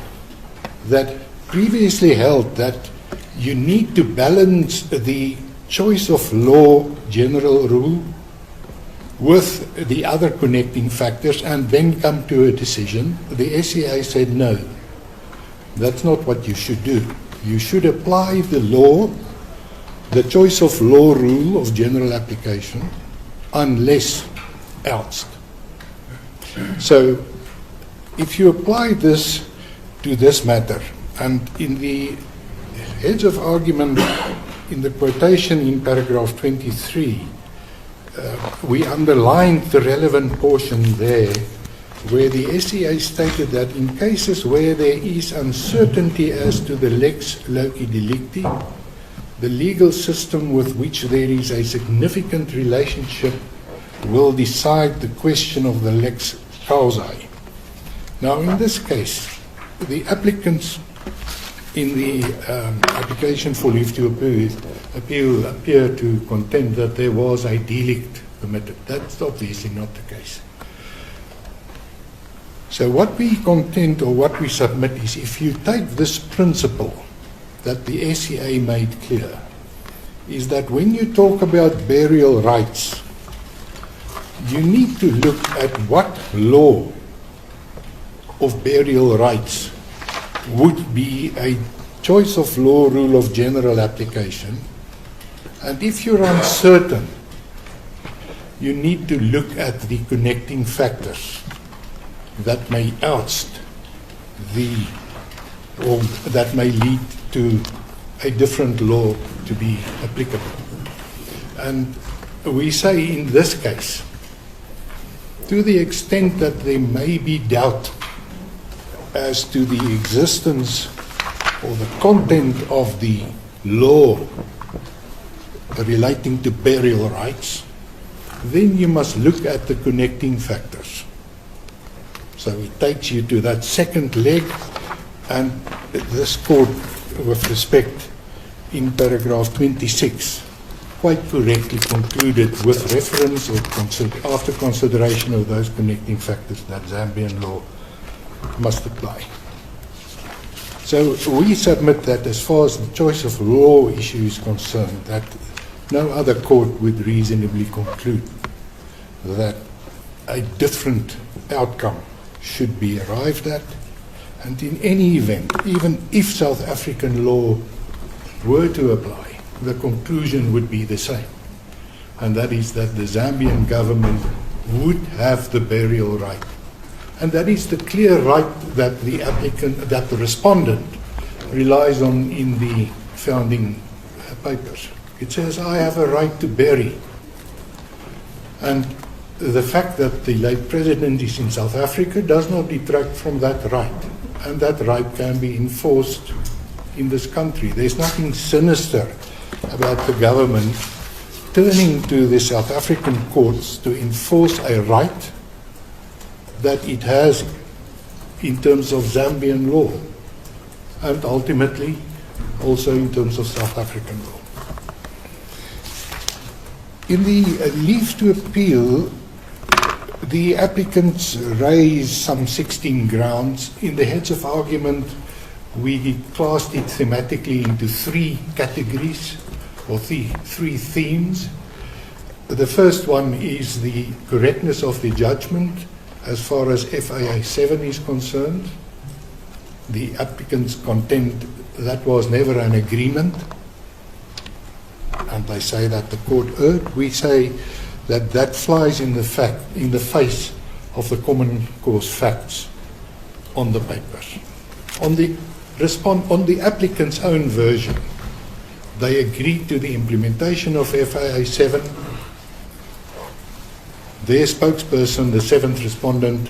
that previously held that you need to balance the choice of law general rule with the other connecting factors and then come to a decision, the SCA said no. That's not what you should do. You should apply the law, the choice of law rule of general application, unless else. So, if you apply this to this matter, and in the heads of argument, in the quotation in paragraph 23, we underlined the relevant portion there, where the SCA stated that in cases where there is uncertainty as to the lex loci delicti, the legal system with which there is a significant relationship will decide the question of the lex causae. Now, in this case, the applicants in the application for leave to appeal appear to contend that there was a delict committed. That's obviously not the case. So what we contend or what we submit is, if you take this principle that the SCA made clear, is that when you talk about burial rights, you need to look at what law of burial rights would be a choice of law rule of general application. And if you're uncertain, you need to look at the connecting factors that may oust or that may lead to a different law to be applicable. And we say in this case, to the extent that there may be doubt as to the existence or the content of the law relating to burial rights, then you must look at the connecting factors. So it takes you to that second leg, and this court, with respect, in paragraph 26, quite correctly concluded with reference or after consideration of those connecting factors that Zambian law must apply. So we submit that as far as the choice of law issue is concerned, that no other court would reasonably conclude that a different outcome should be arrived at. And in any event, even if South African law were to apply, the conclusion would be the same. And that is that the Zambian government would have the burial right. And that is the clear right that the applicant, that the respondent relies on in the founding papers. It says, I have a right to bury. And the fact that the late president is in South Africa does not detract from that right. And that right can be enforced in this country. There's nothing sinister about the government turning to the South African courts to enforce a right that it has in terms of Zambian law, and ultimately also in terms of South African law. In the leave to appeal, The applicants raise some 16 grounds. In the heads of argument, we classed it thematically into 3 categories, or three themes. The first one is the correctness of the judgment as far as FAA 7 is concerned. The applicants contend that was never an agreement, and they say that the court erred. We say that that flies in the face of the common cause facts on the papers. On the applicant's own version, they agreed to the implementation of FAA 7. Their spokesperson, the 7th respondent,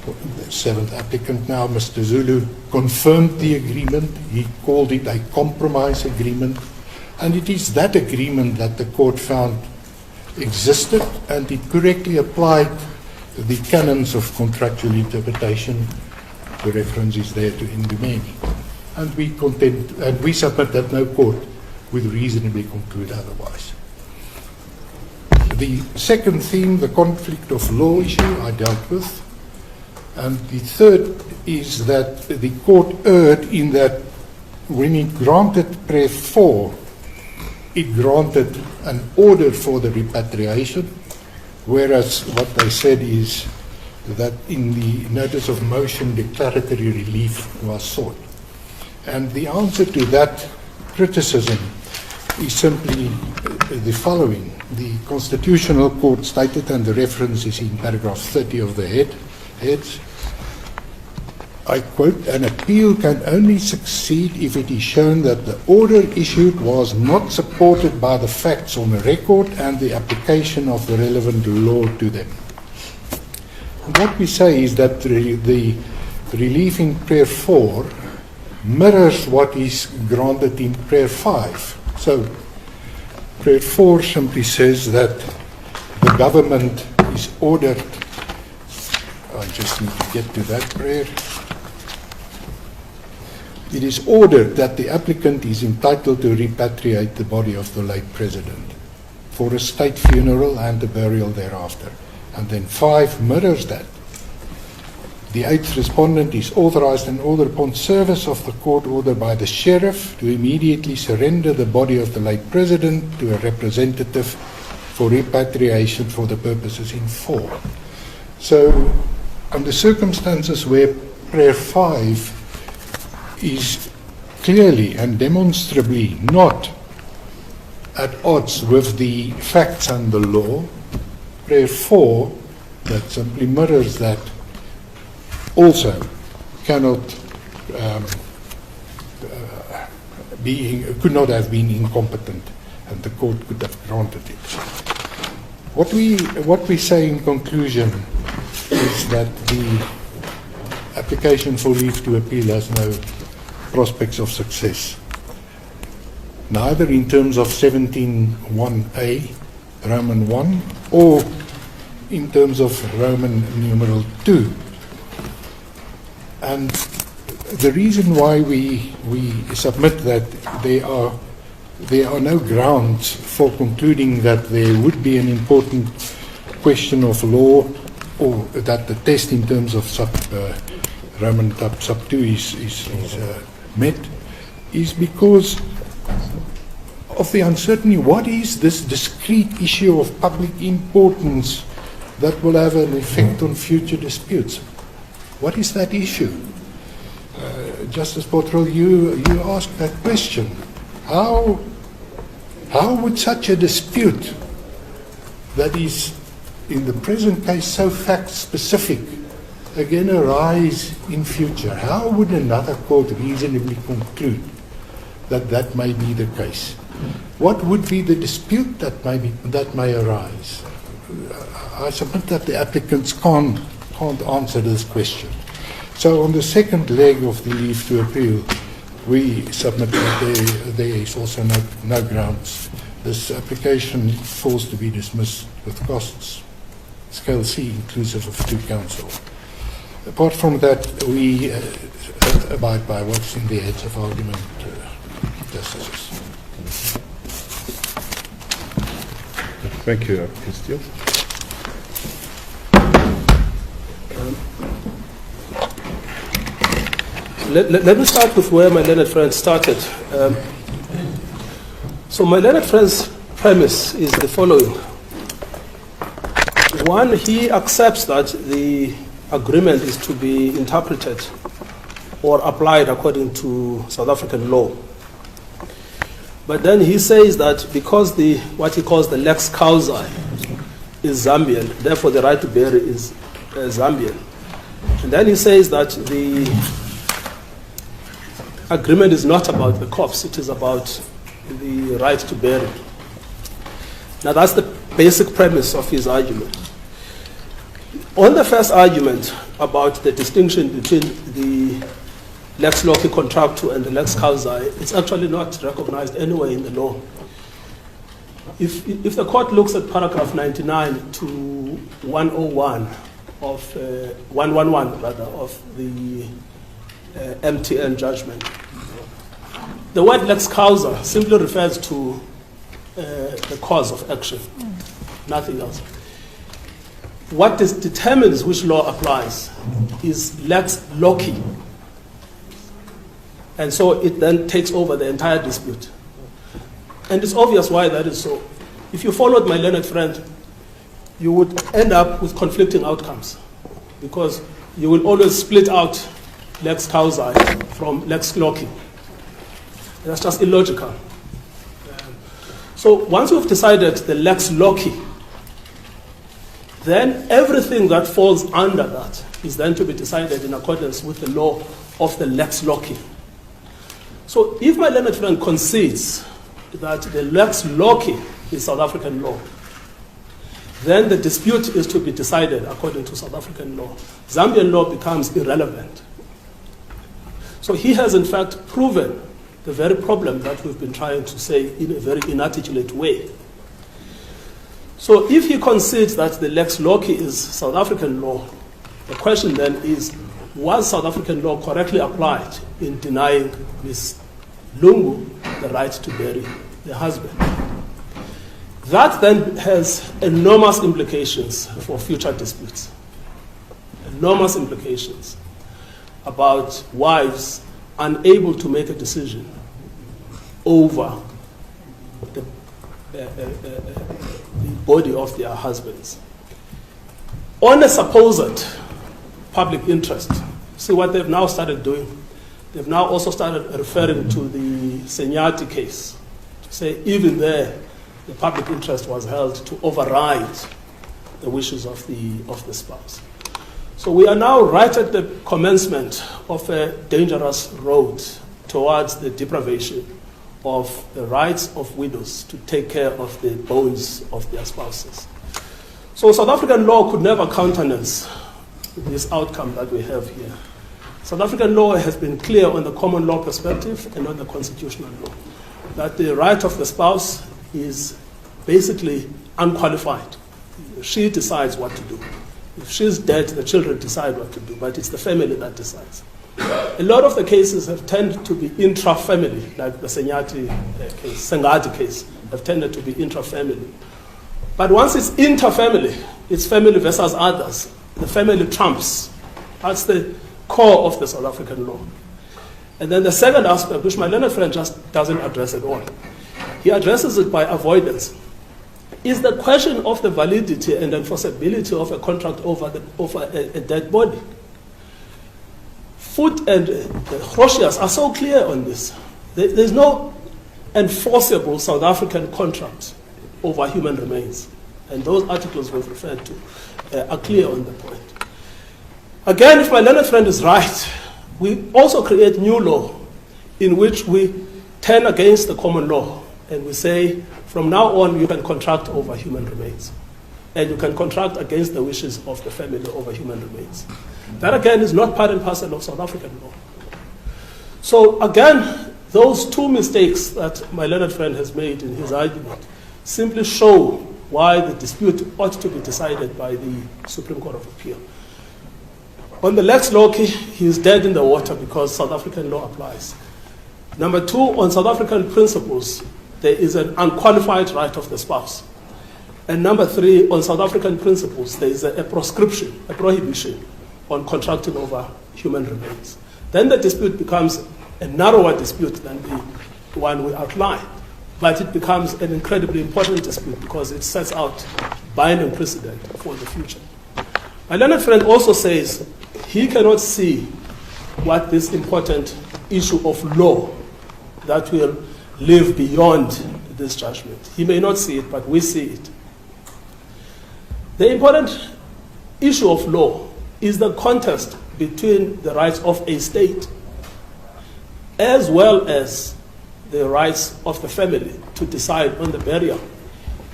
the 7th applicant now, Mr. Zulu, confirmed the agreement. He called it a compromise agreement, and it is that agreement that the court found existed, and it correctly applied the canons of contractual interpretation. The reference is there to Indumeni. And we submit that no court would reasonably conclude otherwise. The second theme, the conflict of law issue, I dealt with. And the third is that the court erred in that when it granted Prayer 4, it granted an order for the repatriation, whereas what they said is that in the notice of motion, declaratory relief was sought. And the answer to that criticism is simply the following. The Constitutional Court stated, and the reference is in paragraph 30 of the heads, I quote, an appeal can only succeed if it is shown that the order issued was not supported by the facts on the record and the application of the relevant law to them. And what we say is that the relief in Prayer 4 mirrors what is granted in Prayer 5. So, Prayer 4 simply says that the government is ordered, I just need to get to that prayer. It is ordered that the applicant is entitled to repatriate the body of the late president for a state funeral and a burial thereafter. And then 5 mirrors that. The 8th respondent is authorized and ordered upon service of the court order by the sheriff to immediately surrender the body of the late president to a representative for repatriation for the purposes in 4. So, under circumstances where Prayer 5 is clearly and demonstrably not at odds with the facts and the law, Prayer 4, that simply mirrors that, also cannot could not have been incompetent, and the court could have granted it. What we say in conclusion is that the application for leave to appeal has no prospects of success, neither in terms of 17.1a, Roman 1, or in terms of Roman numeral 2. And the reason why we submit that there are no grounds for concluding that there would be an important question of law, or that the test in terms of Roman sub 2 is met, is because of the uncertainty. What is this discrete issue of public importance that will have an effect on future disputes? What is that issue? Justice Potterell, you asked that question. How would such a dispute that is in the present case so fact specific again arise in future? How would another court reasonably conclude that that may be the case? What would be the dispute that may arise? I submit that the applicants can't answer this question. So on the second leg of the leave to appeal, we submit that there is also no grounds. This application falls to be dismissed with costs, scale C, inclusive of 2 counsel. Apart from that, we abide by what's in the heads of argument, justices. Thank you, Steele. Let me start with where my learned friend started. So my learned friend's premise is the following. One, he accepts that the agreement is to be interpreted or applied according to South African law. But then he says that because what he calls the lex causa is Zambian, therefore the right to bury is Zambian. And then he says that the agreement is not about the corpse, it is about the right to bury. Now that's the basic premise of his argument. On the first argument about the distinction between the lex loci contractu and the lex causa, it's actually not recognized anywhere in the law. If the court looks at paragraph 99 to 101 of 111 rather of the MTN judgment, the word lex causa simply refers to the cause of action, nothing else. What determines which law applies is lex loci. And so it then takes over the entire dispute. And it's obvious why that is so. If you followed my learned friend, you would end up with conflicting outcomes because you will always split out lex causa from lex loci. That's just illogical. So once you've decided the lex loci, then everything that falls under that is then to be decided in accordance with the law of the lex loci. So if my learned friend concedes that the lex loci is South African law, then the dispute is to be decided according to South African law. Zambian law becomes irrelevant. So he has in fact proven the very problem that we've been trying to say in a very inarticulate way. So if he concedes that the lex loci is South African law, the question then is, was South African law correctly applied in denying Ms. Lungu the right to bury the husband? That then has enormous implications for future disputes. Enormous implications about wives unable to make a decision over the body of their husbands. On a supposed public interest, see what they've now started doing? They've now also started referring to the Senyati case, to say even there the public interest was held to override the wishes of the spouse. So we are now right at the commencement of a dangerous road towards the deprivation of the rights of widows to take care of the bones of their spouses. So South African law could never countenance this outcome that we have here. South African law has been clear on the common law perspective and on the constitutional law, that the right of the spouse is basically unqualified. She decides what to do. If she's dead, the children decide what to do, but it's the family that decides. A lot of the cases have tended to be intra-family, like the Sengati case, have tended to be intra-family. But once it's inter-family, it's family versus others. The family trumps. That's the core of the South African law. And then the second aspect, which my learned friend just doesn't address at all, he addresses it by avoidance, is the question of the validity and enforceability of a contract over a dead body. Foot and Grotius are so clear on this. There's no enforceable South African contract over human remains. And those articles we've referred to are clear on the point. Again, if my learned friend is right, we also create new law in which we turn against the common law and we say, from now on, you can contract over human remains. And you can contract against the wishes of the family over human remains. That, again, is not part and parcel of South African law. So, again, those two mistakes that my learned friend has made in his argument simply show why the dispute ought to be decided by the Supreme Court of Appeal. On the lex loci, he is dead in the water because South African law applies. Number two, on South African principles, there is an unqualified right of the spouse. And number three, on South African principles, there is a proscription, a prohibition on contracting over human remains. then the dispute becomes a narrower dispute than the one we outlined. But it becomes an incredibly important dispute because it sets out binding precedent for the future. My learned friend also says he cannot see what this important issue of law that will live beyond this judgment. He may not see it, but we see it. The important issue of law is the contest between the rights of a state as well as the rights of the family to decide on the burial.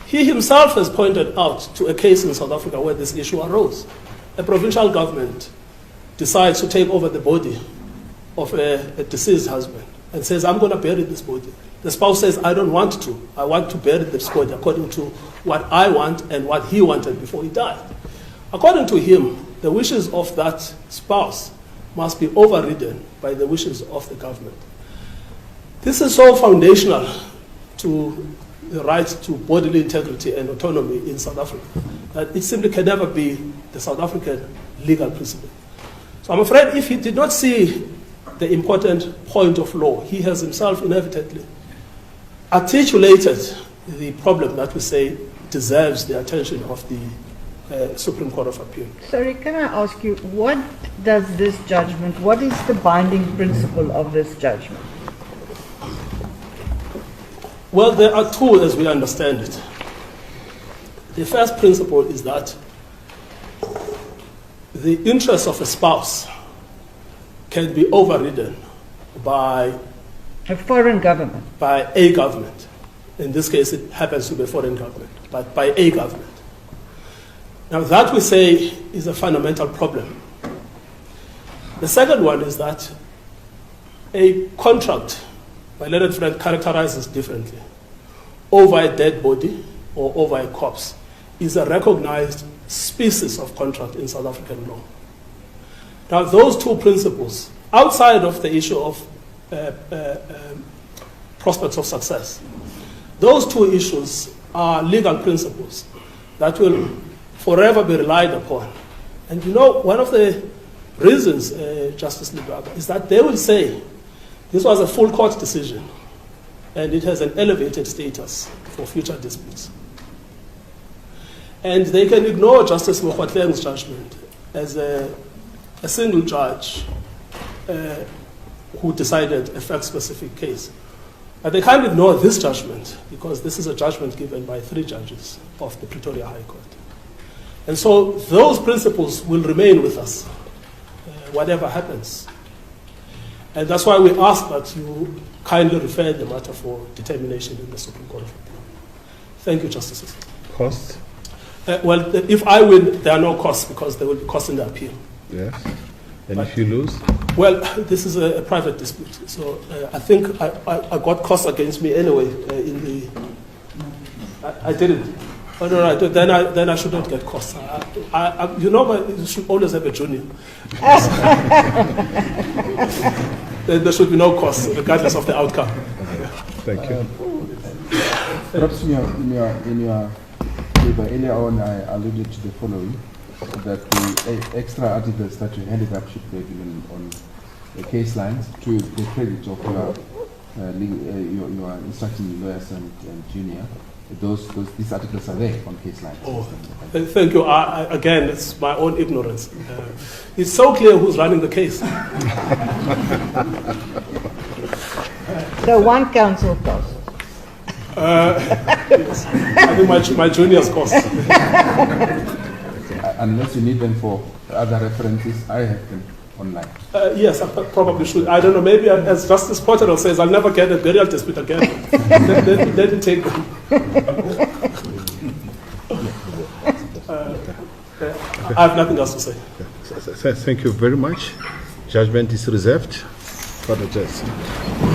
He himself has pointed out to a case in South Africa where this issue arose. A provincial government decides to take over the body of a deceased husband and says, I'm going to bury this body. The spouse says, I don't want to. I want to bury this body according to what I want and what he wanted before he died. According to him, the wishes of that spouse must be overridden by the wishes of the government. This is so foundational to the right to bodily integrity and autonomy in South Africa that it simply can never be the South African legal precedent. So I'm afraid if he did not see the important point of law, he has himself inevitably articulated the problem that we say deserves the attention of the Supreme Court of Appeal. Sorry, can I ask you, what does this judgment, what is the binding principle of this judgment? Well, there are two as we understand it. The first principle is that the interests of a spouse can be overridden by A foreign government. by a government. In this case, it happens to be a foreign government, but by a government. Now, that we say is a fundamental problem. The second one is that a contract, my learned friend characterizes differently, over a dead body or over a corpse, is a recognized species of contract in South African law. Now, those two principles, outside of the issue of prospects of success, those two issues are legal principles that will forever be relied upon. And you know, one of the reasons, Justice Libaga, is that they will say this was a full court decision and it has an elevated status for future disputes. And they can ignore Justice Mokgwatleng's judgment as a single judge who decided a fact-specific case. But they can't ignore this judgment because this is a judgment given by 3 judges of the Pretoria High Court. And so those principles will remain with us, whatever happens. And that's why we ask that you kindly refer the matter for determination in the Supreme Court of Appeal. Thank you, Justices. Cost? Well, if I win, there are no costs because there will be costs in the appeal. Yes. And if you lose? Well, this is a private dispute. So I think I got costs against me anyway in the... I didn't. Oh, no, then I should not get costs. You know, you should always have a junior. There should be no costs, regardless of the outcome. Thank you. Perhaps in your paper earlier on, I alluded to the following, that the extra articles that you handed up should be given on the case lines to the credit of your instructing lawyers and junior. These articles are there on case lines. Oh, thank you. Again, it's my own ignorance. It's so clear who's running the case. So one counsel cost. Yes. I think my junior's cost. Unless you need them for other references, I have them online. Yes, I probably should. I don't know, maybe as Justice Potter says, I'll never get a burial dispute again. Let me take them. I have nothing else to say. Thank you very much. Judgment is reserved for the judge.